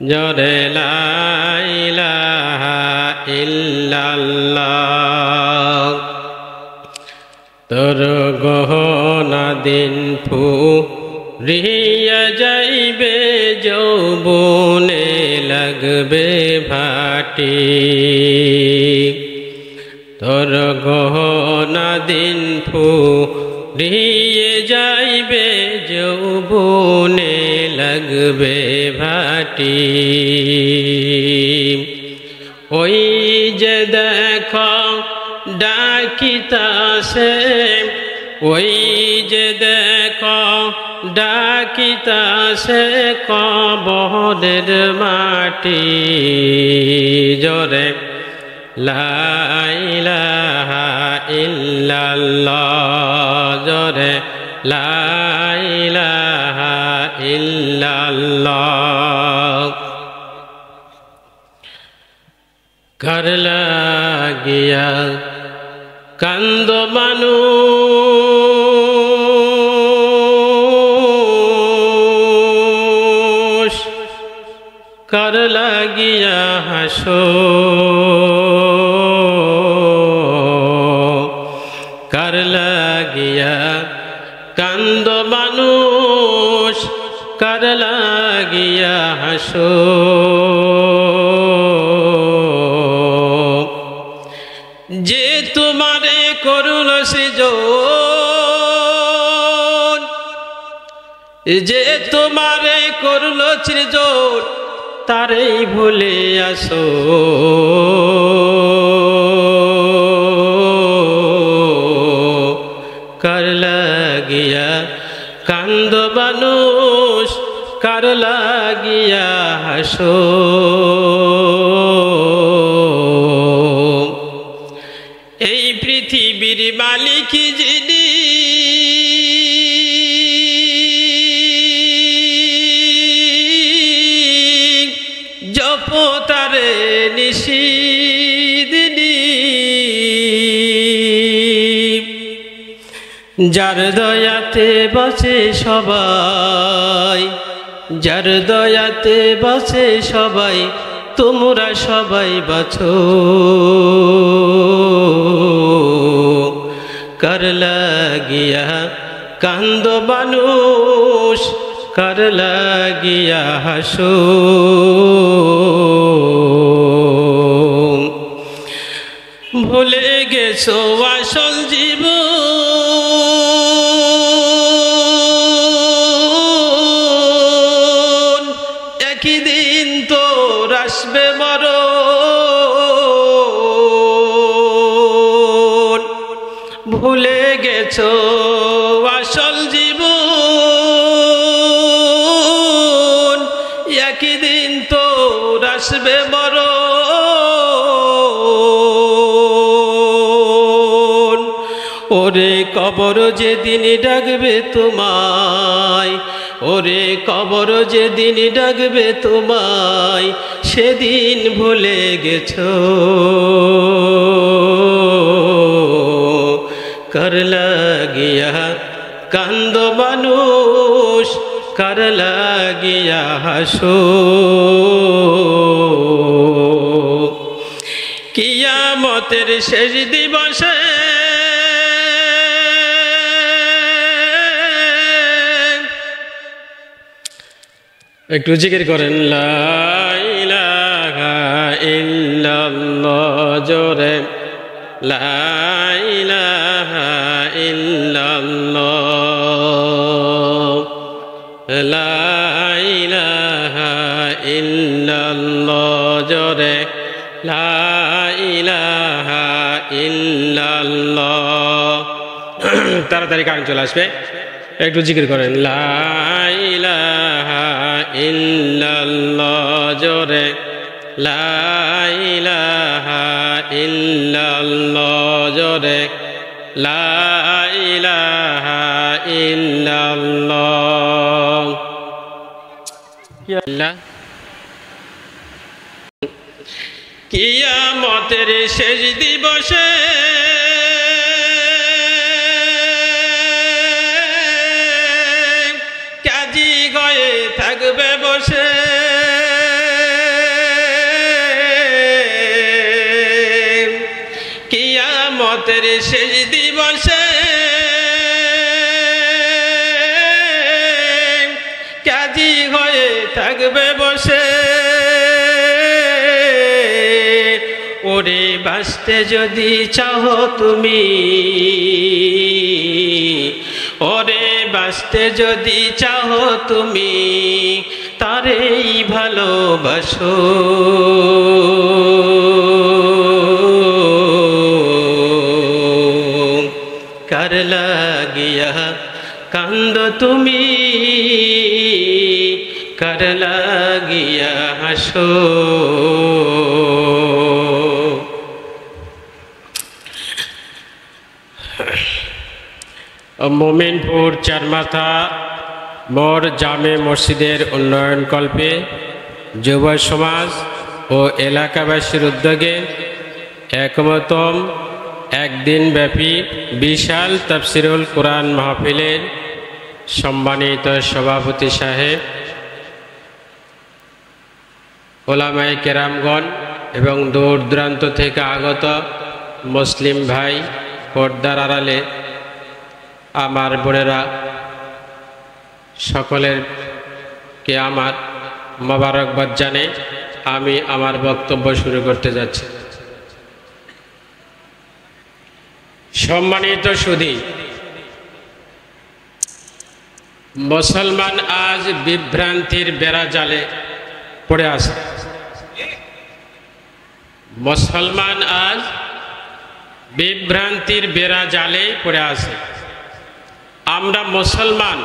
জরে লা ইলাহা ইল্লাল্লাহ। তোর গহনা দিন ফুরিয়া যাইবে, যৌবনে লাগবে ভাটি। তোর গহনা দিন ফুরিয়ে যাইবে, যৌবনে লাগবে ভাটি। ওই যে দেখো ডাকিতাছে, ওই যে দেখো ডাকিতাছে কবরের মাটি। জোরে লা ইলাহা ইল্লাল্লাহ, জোরে লা ইলাহা ইল্লাল্লাহ। কার লাগিয়া কান্দ মানুষ, কার লাগিয়া হাসো, কার লাগিয়া কান্দ মানুষ, কার লাগিয়া হাসো। যে তোমারে করুল সৃজন, যে তোমারে করুল সৃজন, তারেই ভুলে আসো। কার লাগিয়া কান্দ মানুষ, কার লাগিয়া হাসো। এই পৃথিবীর মালিক যিনি, জপ তারে নিশিদিনী। যার দয়াতে বাঁচে সবাই, যার দয়াতে বাঁচে সবাই, তোমরা সবাই বাঁচো। কার লাগিয়া কান্দ মানুষ, কার লাগিয়া হাসো। ভুলে গেছো আসল জীবন, একই দিন তোর আসবে মরণ। ভুলে গেছো আসল জীবন, একই দিন তোর আসবে মরণ। ওরে কবর যেদিন ডাকবে তোমায়, ওরে কবর যেদিন ডাকবে তোমায়, সেদিন ভুলে গেছো। কার লাগিয়া কান্দ মানুষ, কার লাগিয়া হাসো। কিয়ামতের শেষ দিবসে একটু জিকির করেন লা ইলাহা ইল্লাল্লাহ, জোরে লা ইলাহা ইল্লাল্লাহ, লা ইলাহা ইল্লাল্লাহ, জোরে লা ইলাহা ইল্লাল্লাহ। তাড়াতাড়ি কারেন্ট চলে আসবে, একটু জিকির করেন লা ইলাহা ইল্লাল্লাহ, জোরে লা ইলাহা ইল্লাল্লাহ, জোরে লা ইলাহা ইল্লাল্লাহ। কিয়ামতের শেষ দিবসে কাজী গয়ে থাকবে বসে, কিয়ামতের শেষ দিবসে কাজী হয়ে থাকবে বসে। ওরে বাঁচতে যদি চাও তুমি, ওরে বাঁচতে যদি চাও তুমি, তারেই ভালোবাসো। কার লাগিয়া কান্দ তুমি, কার লাগিয়া হাসো। মোমিনপুর চারমাথা মোর জামে মসজিদের উন্নয়নকল্পে যুব সমাজ ও এলাকাবাসীর উদ্যোগে একমতম একদিনব্যাপী বিশাল তাফসিরুল কোরআন মাহফিলের সম্মানিত সভাপতি সাহেব, ওলামায়ে কেরামগণ এবং দূর দূরান্ত থেকে আগত মুসলিম ভাই, পর্দার আড়ালে আমার বোনেরা, সকলেরকে আমার মোবারকবাদ জানে আমি আমার বক্তব্য শুরু করতে যাচ্ছি। সম্মানিত সুধী, মুসলমান আজ বিভ্রান্তির বেড়া জালে পড়ে আছে। মুসলমান আজ বিভ্রান্তির বেড়া জালে পড়ে আছে। আমরা মুসলমান,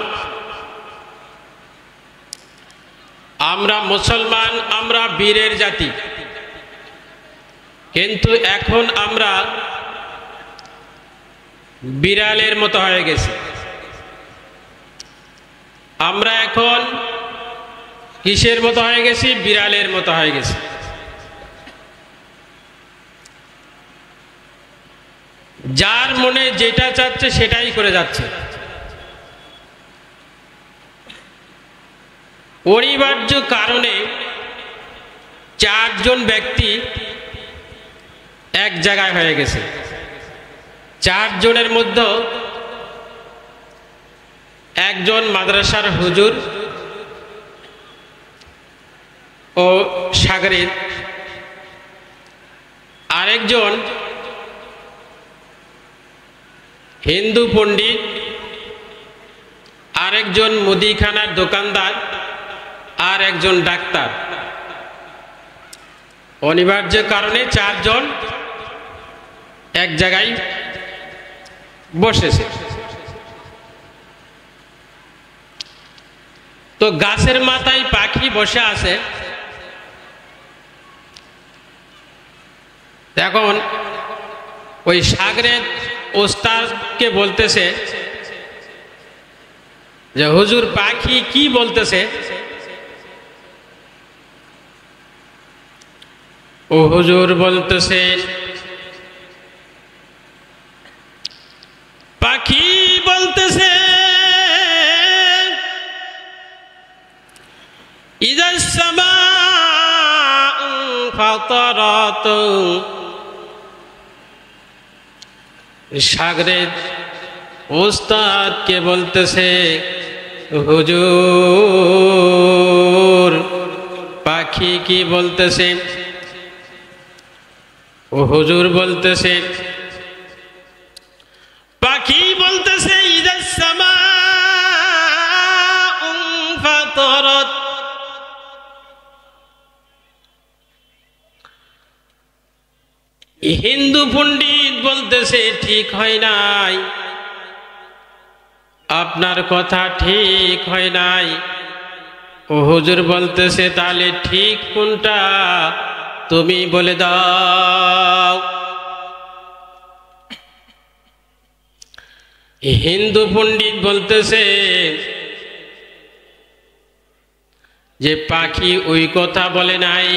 আমরা বীরের জাতি, কিন্তু এখন আমরা বিড়ালের মতো হয়ে গেছি। আমরা এখন কিসের মতো হয়ে গেছি? বিড়ালের মতো হয়ে গেছি। যার মনে যেটা চাচ্ছে সেটাই করে যাচ্ছে। অনিবার্য কারণে চারজন ব্যক্তি এক জায়গায় হয়ে গেছে। চারজনের মধ্যে একজন মাদ্রাসার হুজুর ও সাগরিদ, আরেকজন হিন্দু পণ্ডিত, আরেকজন মুদিখানার দোকানদার, আর একজন ডাক্তার। অনিবার্য কারণে চারজন এক জায়গায় বসেছে। তো গাছের মাথায় পাখি বসে আছে। এখন ওই সাগরেদ ওস্তাদকে বলতেছে যে হুজুর পাখি কি বলতেছে? ও হুজুর বলতেছে পাখি বলতেছে ইযাস সামাউ ফাতারাত। সাগরেদ ওস্তাদকে বলতেছে হুজুর পাখি কি বলতেছে? ও হুজুর বলতেছে পাখি বলতেছে ইযাস সামাউ ফাতারাত। হিন্দু পণ্ডিত বলতেছে ঠিক হয় নাই, আপনার কথা ঠিক হয় নাই। ও হুজুর বলতেছে তাহলে ঠিক কোনটা তুমি বলে দাও। হিন্দু পণ্ডিত বলতেছে যে পাখি ওই কথা বলে নাই।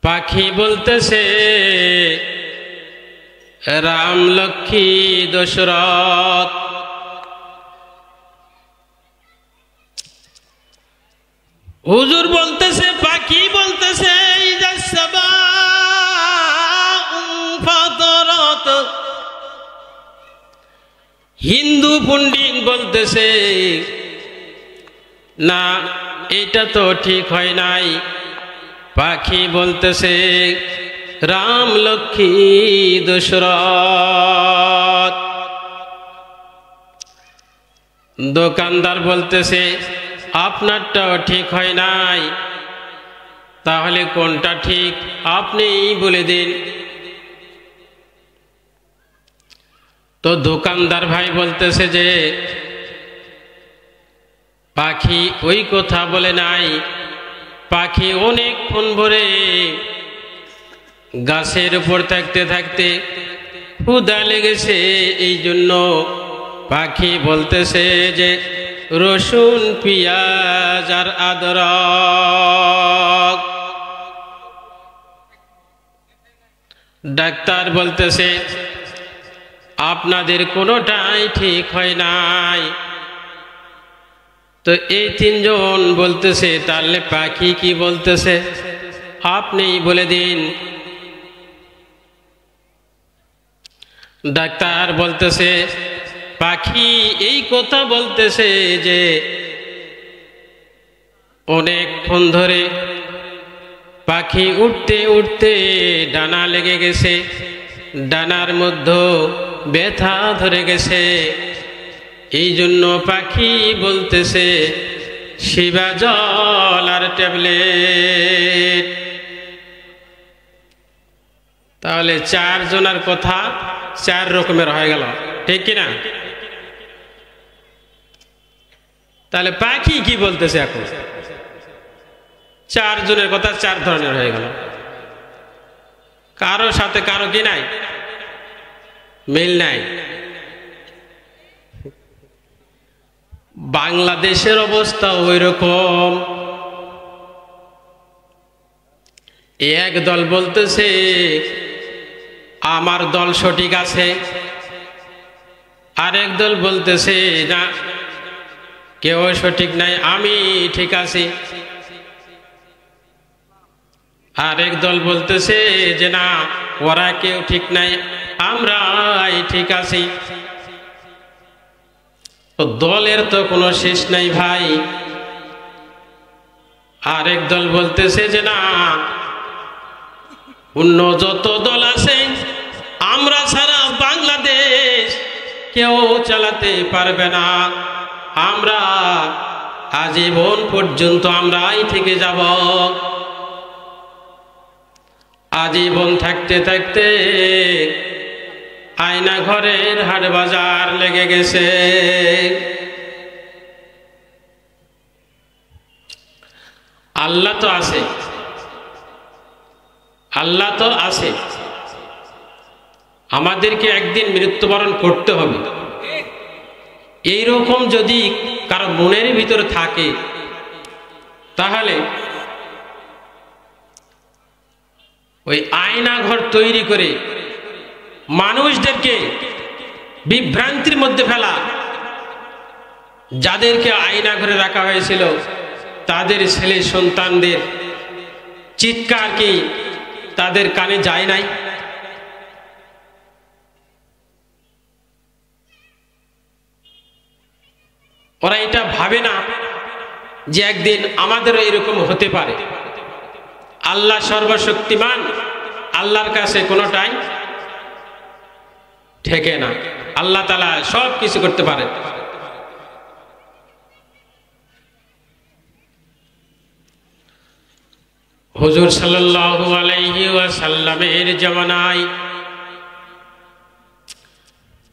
পাখি বলতেছে রাম লক্ষ্মী দশরথ। হুজুর বলতেছে পাখি বলতেছে ইযাস সামাউ হিন্দু পণ্ডিত বলতেছে না, এটা তো ঠিক হয় নাই। পাখি বলতেছে রাম লক্ষ্মী দশরথ। দোকানদার বলতেছে আপনারটাও ঠিক হয় নাই। তাহলে কোনটা ঠিক আপনিই বলে দিন। তো দোকানদার ভাই বলতেছে যে পাখি ওই কথা বলে নাই। পাখি অনেকক্ষণ ভরে গাছের উপর থাকতে থাকতে ক্ষুধা লেগেছে, এই জন্য পাখি বলতেছে যে রসুন পিঁয়াজ আর আদরক। ডাক্তার বলতেছে আপনাদের কোনোটাই ঠিক হয় নাই। তো এই তিনজন বলতেছে তাহলে পাখি কি বলতেছে আপনিই বলে দিন। ডাক্তার বলতেছে পাখি এই কথা বলতেছে যে অনেকক্ষণ ধরে পাখি উঠতে উঠতে ডানা লেগে গেছে, ডানার মধ্যে ব্যথা ধরে গেছে, এই জন্য পাখি বলতেছে শিবা জল আর ট্যাবলেট। তাহলে চারজনের কথা চার রকমের হয়ে গেল, ঠিক কিনা? তাহলে পাখি কি বলতেছে এখন? চারজনের কথা চার ধরনের হয়ে গেল। কারো সাথে কারো কি নাই, মিল নাই। বাংলাদেশের অবস্থা ওই রকম। এক দল বলতেছে আমার দল সঠিক আছে, আরেক দল বলতেছে না কেউ সঠিক নাই, আমি ঠিক আছি। আরেক দল বলতেছে যে না ওরা কেউ ঠিক নাই, আমরাই ঠিক আছি। তো দলের তো কোনো শেষ নাই ভাই। আরেক দল বলতেছে যে না অন্য যত দল আছে আমরা ছাড়া বাংলাদেশ কেউ চালাতে পারবে না, আমরা আজীবন পর্যন্ত আমরাই থেকে যাব। আজীবন থাকতে থাকতে আয়না ঘরের হাট বাজার লেগে গেছে। আল্লাহ তো আছে, আল্লাহ তো আছে, আমাদেরকে একদিন মৃত্যুবরণ করতে হবে। এইরকম যদি কারো মনের ভিতরে থাকে তাহলে ওই আয়না ঘর তৈরি করে মানুষদেরকে বিভ্রান্তির মধ্যে ফেলা, যাদেরকে আয়না ঘরে রাখা হয়েছিল তাদের ছেলে সন্তানদের চিৎকার কি তাদের কানে যায় নাই? ওরা এটা ভাবে না যে একদিন আমাদেরও এরকম হতে পারে। আল্লাহ সর্বশক্তিমান, আল্লাহর কাছে কোনোটাই ঠেকে না। আল্লাহ তাআলা সব কিছু করতে পারে। হুজুর সাল্লাল্লাহু আলাইহি ওয়াসাল্লামের জামানায়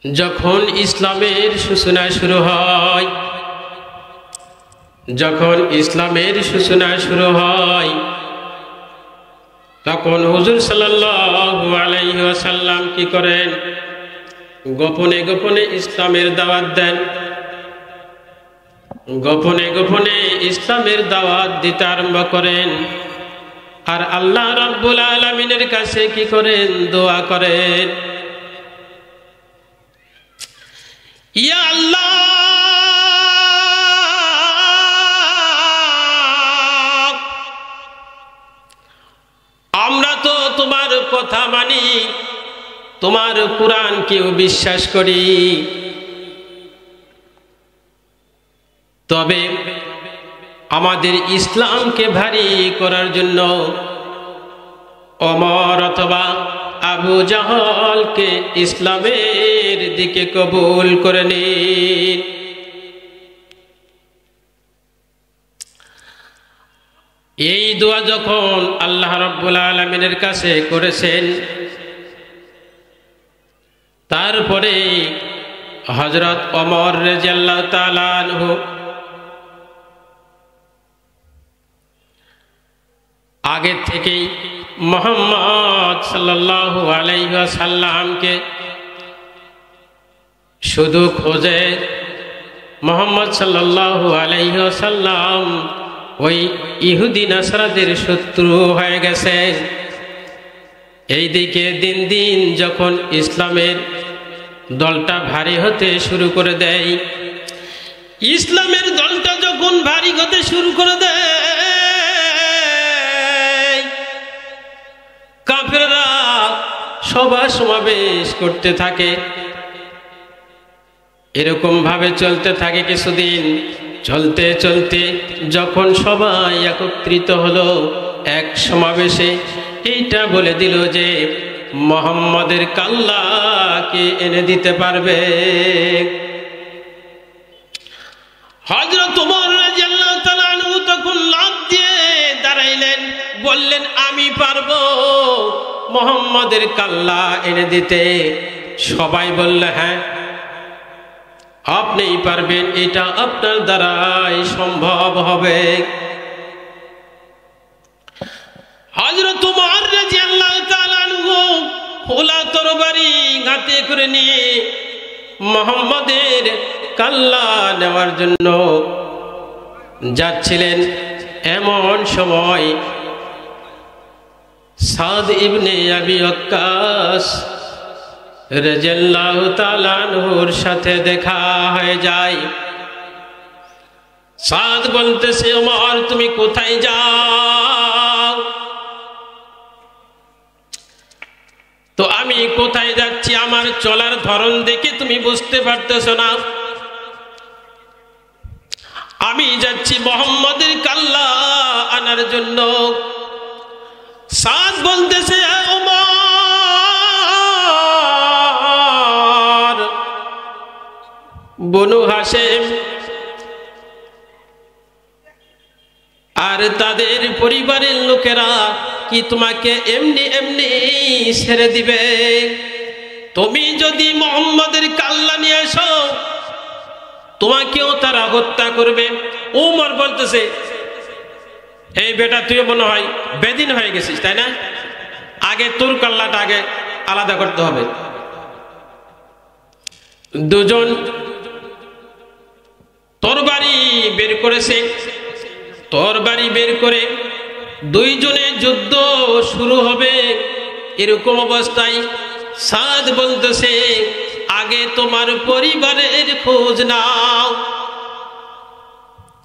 যখন ইসলামের সূচনা শুরু হয়, যখন ইসলামের সূচনা শুরু হয় তখন হুজুর সাল্লাল্লাহু আলাইহি ওয়াসাল্লাম কি করেন? গোপনে গোপনে ইসলামের দাওয়াত দেন, গোপনে গোপনে ইসলামের দাওয়াত দিতে আরম্ভ করেন। আর আল্লাহ রাব্বুল আলামিনের কাছে কি করেন? দোয়া করেন, ইয়া আল্লাহ আমরা তো তোমার কথা মানি, তোমার কুরআনকেও বিশ্বাস করি, তবে আমাদের ইসলামকে ভারী করার জন্য ওমর অথবা আবু জাহলকে ইসলামের দিকে কবুল করে নিন। এই দোয়া যখন আল্লাহ রাব্বুল আলামিনের কাছে করেছেন, তারপরে হযরত ওমর রাদিয়াল্লাহু তাআলা আনহু আগে থেকেই মুহাম্মদ সাল্লাল্লাহু আলাইহি ওয়াসাল্লামকে শুধু খোঁজে। মুহাম্মদ সাল্লাল্লাহু আলাইহি ওয়াসাল্লাম ওই ইহুদি নাসারাদের শত্রু হয়ে গেছে। এইদিকে দিন দিন যখন ইসলামের দলটা ভারী হতে শুরু করে দেয়, ইসলামের দলটা যখন ভারী হতে শুরু করে দেয়, কাফেররা সভা সমাবেশ করতে থাকে। এরকম ভাবে চলতে থাকে কিছুদিন। চলতে চলতে যখন সবাই একত্রিত হলো এক সমাবেশে, এইটা বলে দিল যে মুহাম্মাদের কাল্লাকে এনে দিতে পারবে। হযরত ওমর রাদিয়াল্লাহু তাআলা আনহু তখন লাফ দিয়ে দাঁড়াইলেন, বললেন আমি পারবো মুহাম্মাদের কাল্লা এনে দিতে। সবাই বলল হ্যাঁ আপনিই পারবেন, এটা আপনার দ্বারাই সম্ভব হবে। হযরত ওমর রাদিয়াল্লাহু তাআলা আনহু খোলা তরবারি হাতে করে নিয়ে মুহাম্মাদের কাল্লা নেওয়ার জন্য যাচ্ছিলেন। এমন সময় সাদ ইবনে আবি ওয়াক্কাস রাদিয়াল্লাহু তাআলা আনহুর সাথে দেখা হয়ে যায়। সাদ বলতেছে ওমর তুমি কোথায় যাও? তো আমি কোথায় যাচ্ছি আমার চলার ধরন দেখে তুমি বুঝতে পারতেছো না? আমি যাচ্ছি মুহাম্মাদের কাল্লা আনার জন্য। সাদ বলতেছে ওমর, বনু হাশেম আর তাদের পরিবারের লোকেরা কি তোমাকে এমনি এমনি ছেড়ে দিবে? তুমি যদি মুহাম্মাদের কাল্লা নিয়ে আসো তোমাকেও তারা হত্যা করবে। ওমর বলতেছে এই বেটা তুই মনে হয় বেদিন হয়ে গেছিস তাই না? আগে তোর কাল্লাটা আগে আলাদা করতে হবে। দুজন তরবারি বের করেছে। তরবারি বের করে দুইজনে যুদ্ধ শুরু হবে। এরকম অবস্থায় সাদ বলতেছে আগে তোমার পরিবারের খোঁজ নাও।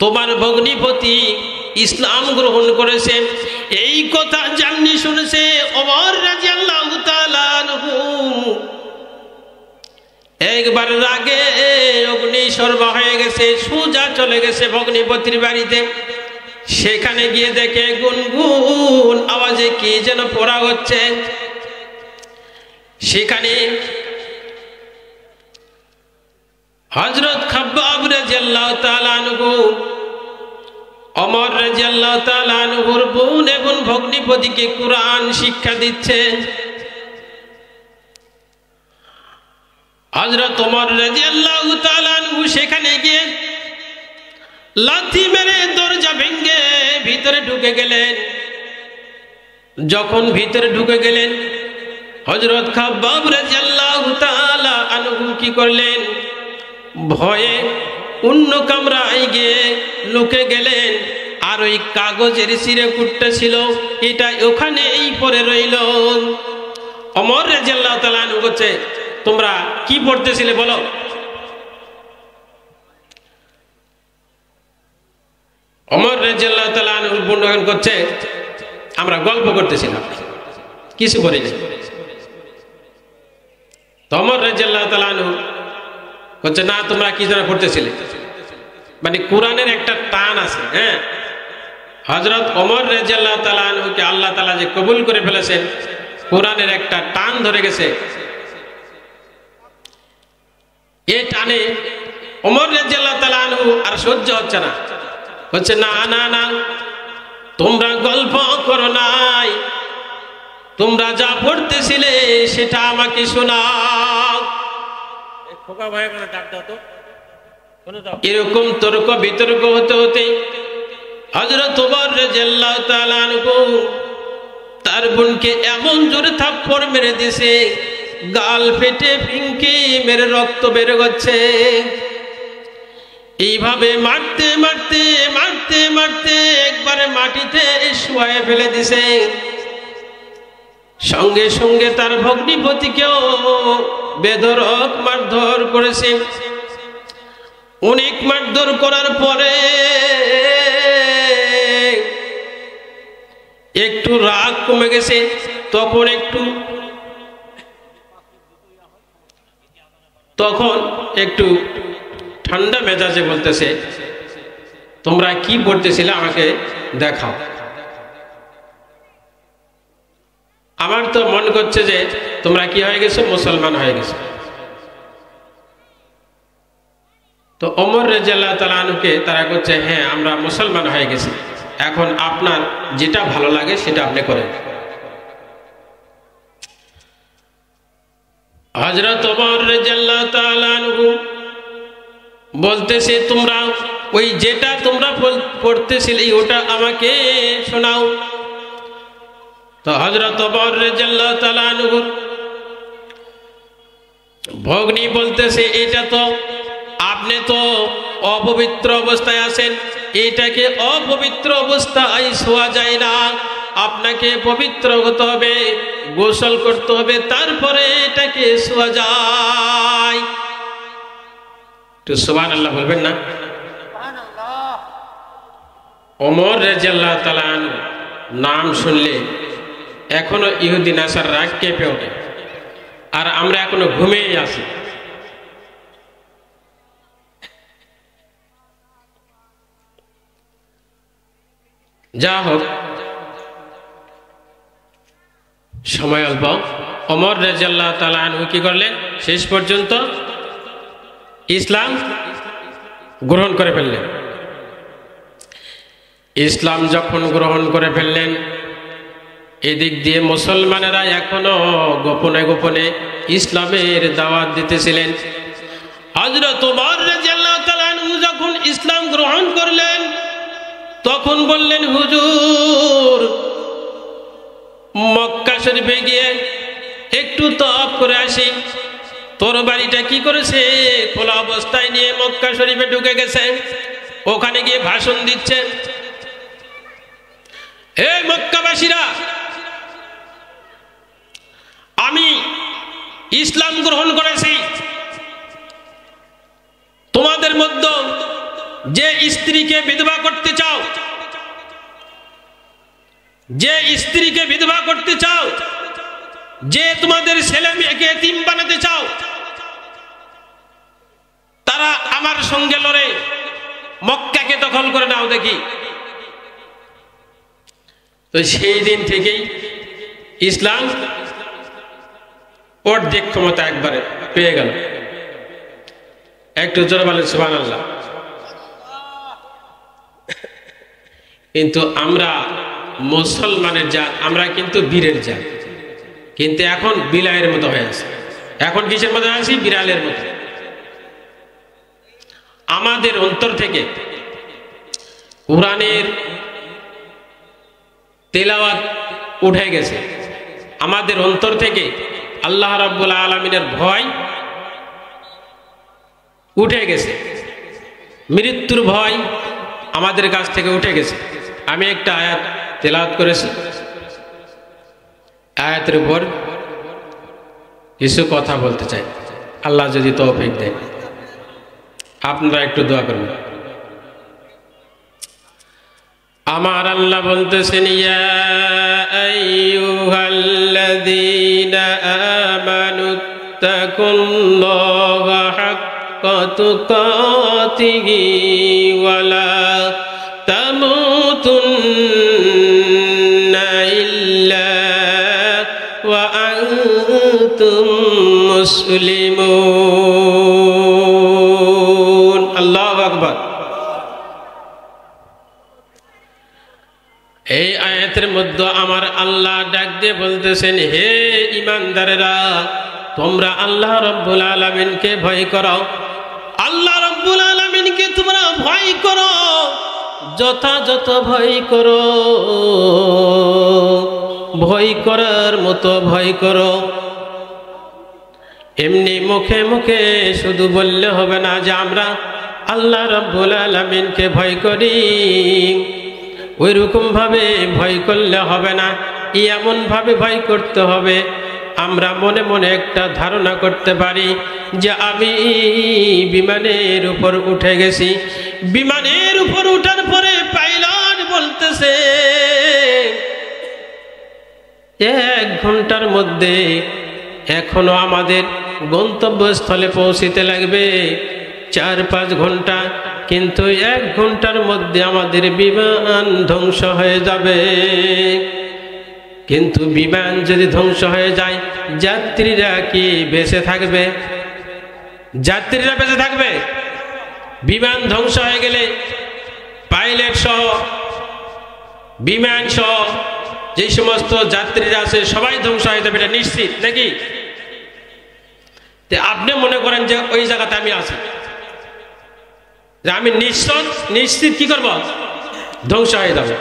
তোমার ভগ্নিপতি ইসলাম গ্রহণ করেছে, এই কথা জানি শুনেছে ওমর রাদিয়াল্লাহু তাআলা আনহু একবার রাগে অগ্নিশর্মা হয়ে গেছে, সোজা চলে গেছে ভগ্নিপতির বাড়িতে। সেখানে গিয়ে দেখে গুনগুন আওয়াজে কি যেন পড়া হচ্ছে। সেখানে হযরত খাব্বাব রাদিয়াল্লাহু তাআলা আনহু ওমর রাদিয়াল্লাহু তাআলা আনহুর বোন এবং ভগ্নিপতিকে কুরআন শিক্ষা দিচ্ছেন। হযরত ওমর রাদিয়াল্লাহু তাআলা আনহু সেখানে গিয়ে লাথি মেরে দরজা ভেঙে ভিতরে ঢুকে গেলেন। যখন ভিতরে ঢুকে গেলেন হযরত খাব্বাব রাদিয়াল্লাহু তাআলা আনহু কি করলেন? ভয়ে অন্য কামরায় গিয়ে লুকে গেলেন। আর ওই কাগজের চিরকুটটা ছিল এটা ওখানেই পড়ে রইল। ওমর রাদিয়াল্লাহু তাআলা আনহু বলছে তোমরা কি পড়তেছিলে বলো? ওমর রাদিয়াল্লাহু তাআলা আনহু বর্ণনা করছে আমরা গল্প করতেছিলাম, কিছু করি নাই। ওমর রাদিয়াল্লাহু তাআলা আনহু বলছে না তোমরা কি যেন পড়তেছিলে? মানে কোরআনের একটা টান আছে। হ্যাঁ, হযরত ওমর রাদিয়াল্লাহু তাআলা আনহুকে আল্লাহ তাআলা যে কবুল করে ফেলেছেন, কোরআনের একটা টান ধরে গেছে। এই টানে ওমর রাদিয়াল্লাহু তাআলা আনহু আর সহ্য হচ্ছে না, বলছে না না না, তোমরা গল্প করো নাই, তোমরা যা পড়তেছিলে সেটা আমাকে শোনাও। এরকম তর্ক বিতর্ক হতে হতে হযরত ওমর রাদিয়াল্লাহু তাআলা আনহু তার বোনকে এমন জোরে থাপ্পড় মেরে দিয়েছে, গাল ফেটে ফিনকি মেরে রক্ত বের হচ্ছে। এইভাবে মারতে মারতে মারতে মারতে একবারে মাটিতে শুয়ে ফেলে দিছে। সঙ্গে সঙ্গে তার ভগ্নিপতিকেও বেধড়ক মারধর করেছে। অনেক মারধর করার পরে একটু রাগ কমে গেছে, তখন একটু ঠান্ডা মেজাজে বলতেছে, তোমরা কি পড়তেছিলে আমাকে দেখাও। আমার তো মন করছে যে তোমরা কি হয়ে গেছো, মুসলমান হয়ে গেছো। তো ওমর রাদিয়াল্লাহু তাআলা আনহুকে তারা বলছে, হ্যাঁ আমরা মুসলমান হয়ে গেছি, এখন আপনার যেটা ভালো লাগে সেটা আপনি করেন। হযরত ওমর রাদিয়াল্লাহু তাআলা আনহু বলতেছে, তোমরা ওই যেটা তোমরা পড়তেছিলে ওটা আমাকে শোনাও। তো হযরত ওমর রাদিয়াল্লাহু তাআলা আনহু ভগ্নী বলতেছে, এটা তো আপনি তো অপবিত্র অবস্থায় আছেন, এটাকে অপবিত্র অবস্থায় ছোঁয়া যায় না, আপনাকে পবিত্র হতে হবে, গোসল করতে হবে, তারপরে এটাকে ছোঁয়া যায়। তো সুবহানাল্লাহ বলবেন না? ওমর রাদিয়াল্লাহু তাআলা আনহু নাম শুনলে এখনো ইহুদি নাসাররা কেঁপে ওঠে, আর আমরা এখনো ঘুমিয়ে আছি। যা হোক, সময় অল্প। ওমর রাদিয়াল্লাহু তাআলা আনহু কি করলেন, শেষ পর্যন্ত ইসলাম গ্রহণ করে ফেললেন। ইসলাম যখন গ্রহণ করে ফেললেন, এদিক দিয়ে মুসলমানেরা এখনো গোপনে গোপনে ইসলামের দাওয়াত দিতেছিলেন। হযরত ওমর রাদিয়াল্লাহু তাআলা আনহু যখন ইসলাম গ্রহণ করলেন, তখন বললেন, হুজুর মক্কা শরীফে গিয়ে একটু তওয়াফ করে আসি। তোর বাড়িটা কি করেছে, খোলা অবস্থায় নিয়ে মক্কা শরীফে ঢুকে গেছে, ওখানে গিয়ে ভাষণ দিচ্ছে, হে মক্কাবাসীরা, আমি ইসলাম গ্রহণ করেছি, তোমাদের মধ্যে যে স্ত্রীকে বিধবা করতে চাও, যে স্ত্রীকে বিধবা করতে চাও, যে তোমাদের ছেলে মেয়েকে এতিম বানাতে চাও, তারা আমার সঙ্গে লড়ে মক্কাকে দখল করে নাও দেখি। তো সেই দিন থেকেই ইসলাম অর্ধেক ক্ষমতা একবারে পেয়ে গেল। একটু জোরে বলেন সুবহানাল্লাহ। কিন্তু আমরা মুসলমানের জাত, আমরা কিন্তু বীরের জাত, কিন্তু এখন বিলাইয়ের মতো হয়ে আছে। এখন কিসের মতো আছি? বিড়ালের মতো। আমাদের অন্তর থেকে কোরআনের তেলাওয়াত উঠে গেছে, আমাদের অন্তর থেকে আল্লাহ রাব্বুল আলামিনের ভয় উঠে গেছে, মৃত্যুর ভয় আমাদের কাছ থেকে উঠে গেছে। আমি একটা আয়াত তেলাওয়াত করেছি, আয়াতের উপর কিছু কথা বলতে চাই, আল্লাহ যদি তৌফিক দেন। আপনারা একটু দোয়া করবেন। আমার আল্লাহ বলতেছেন, ইয়া আইয়ুহাল্লাযীনা আমানুত্তাকুল্লাহা হাক্কা তুকাতিহি ওয়ালা তামুতুন্না ইল্লা ওয়া আনতুম মুসলিমুন। আল্লাহু আকবার। এই আয়াতের মধ্যে আমার আল্লাহ ডাক দিয়ে বলতেছেন, হে ঈমানদারেরা, তোমরা আল্লাহ রাব্বুল আলামিনকে ভয় করো। আল্লাহ রাব্বুল আলামিনকে তোমরা ভয় করো, যথাযথ ভয় করো, ভয় করার মতো ভয় করো। এমনি মুখে মুখে শুধু বললে হবে না যে আমরা আল্লাহ রাব্বুল আলামিনকে ভয় করি, ওই রকম ভাবে ভয় করলে হবে না। এমন ভাবে ভয় করতে হবে আমরা মনে মনে একটা ধারণা করতে পারি যে আমি বিমানের উপর উঠে গেছি। বিমানের উপর উঠার পরে পাইলট বলতেছে 1 ঘন্টার মধ্যে এখনো আমাদের গন্তব্যস্থলে পৌঁছিতে লাগবে 4-5 ঘন্টা, কিন্তু 1 ঘন্টার মধ্যে আমাদের বিমান ধ্বংস হয়ে যাবে। কিন্তু বিমান যদি ধ্বংস হয়ে যায়, যাত্রীরা কি বেঁচে থাকবে? যাত্রীরা বেঁচে থাকবে? বিমান ধ্বংস হয়ে গেলে পাইলট সহ, বিমান সহ যে সমস্ত যাত্রীরা আছে সবাই ধ্বংস হয়ে যাবে, এটা নিশ্চিত নাকি? আপনি মনে করেন যে ওই জায়গাতে আমি আছি, যে আমি নিশ্চিত কি করব? ধ্বংস হয়ে যাবে।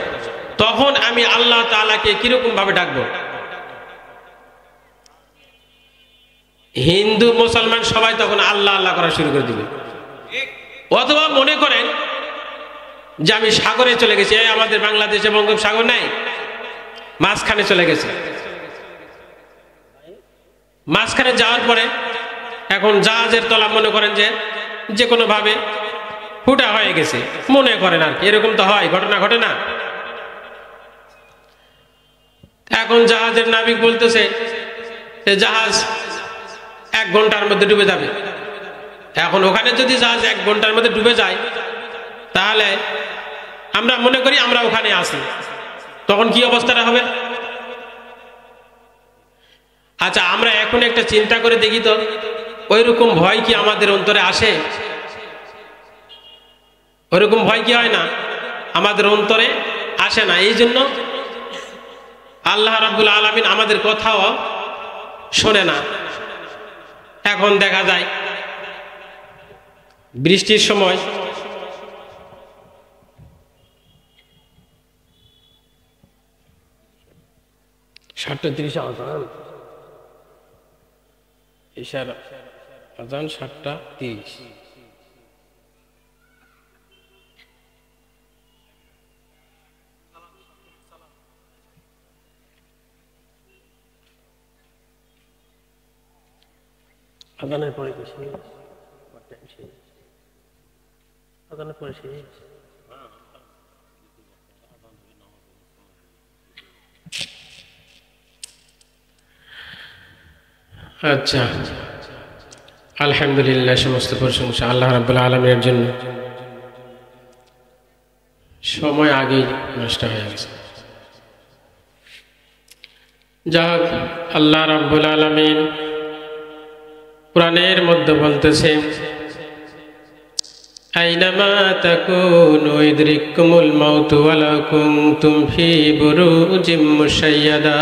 তখন আমি আল্লাহ তাআলাকে কিরকম ভাবে ডাকবো? হিন্দু মুসলমান সবাই তখন আল্লাহ আল্লাহ করা শুরু করে দিবে। অথবা মনে করেন যে আমি সাগরে চলে গেছি, আমাদের বাংলাদেশে বঙ্গোপসাগর নাই, মাঝখানে চলে গেছে। মাঝখানে যাওয়ার পরে এখন জাহাজের তলা মনে করেন যে কোনো ভাবে ফুটা হয়ে গেছে, মনে করেন আর কি, এরকম তো হয়, ঘটনা ঘটে না? এখন জাহাজের নাবিক বলতেছে জাহাজ 1 ঘন্টার মধ্যে ডুবে যাবে। এখন ওখানে যদি জাহাজ 1 ঘন্টার মধ্যে ডুবে যায়, তাহলে আমরা মনে করি আমরা ওখানে আছি, তখন কি অবস্থাটা হবে? আচ্ছা, আমরা এখন একটা চিন্তা করে দেখি তো, ওই রকম ভয় কি আমাদের অন্তরে আসে? ওইরকম ভয় কি হয় না? আমাদের অন্তরে আসে না। এই জন্য আল্লাহ রাব্বুল আলামিন আমাদের কথাও শোনে না। এখন দেখা যায় বৃষ্টির সময় আজান 7:30। আজানের পরে কি শেষ? আজানের পরে শেষ। আচ্ছা, আলহামদুলিল্লাহ, সমস্ত প্রশংসা আল্লাহ রাব্বুল আলামিনের জন্য। সময় আগেই নষ্ট হয়ে গেছে। যাক, আল্লাহ রাব্বুল আলামিন কুরআনের মধ্যে বলতেছে, আইনামা তাকুনু ইদরিকুমুল মাউতু ওয়ালাউ কুনতুম ফি বুরুজিম মুশাইয়াদা।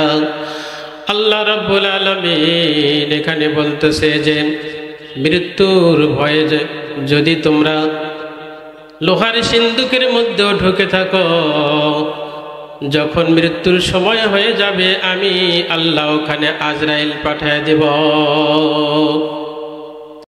আল্লাহ রাব্বুল আলামিন এখানে বলতেছে যে মৃত্যুর ভয়ে যদি তোমরা লোহার সিন্দুকের মধ্যে ঢুকে থাকো, যখন মৃত্যুর সময় হয়ে যাবে আমি আল্লাহ ওখানে আজরাইল পাঠিয়ে দেব।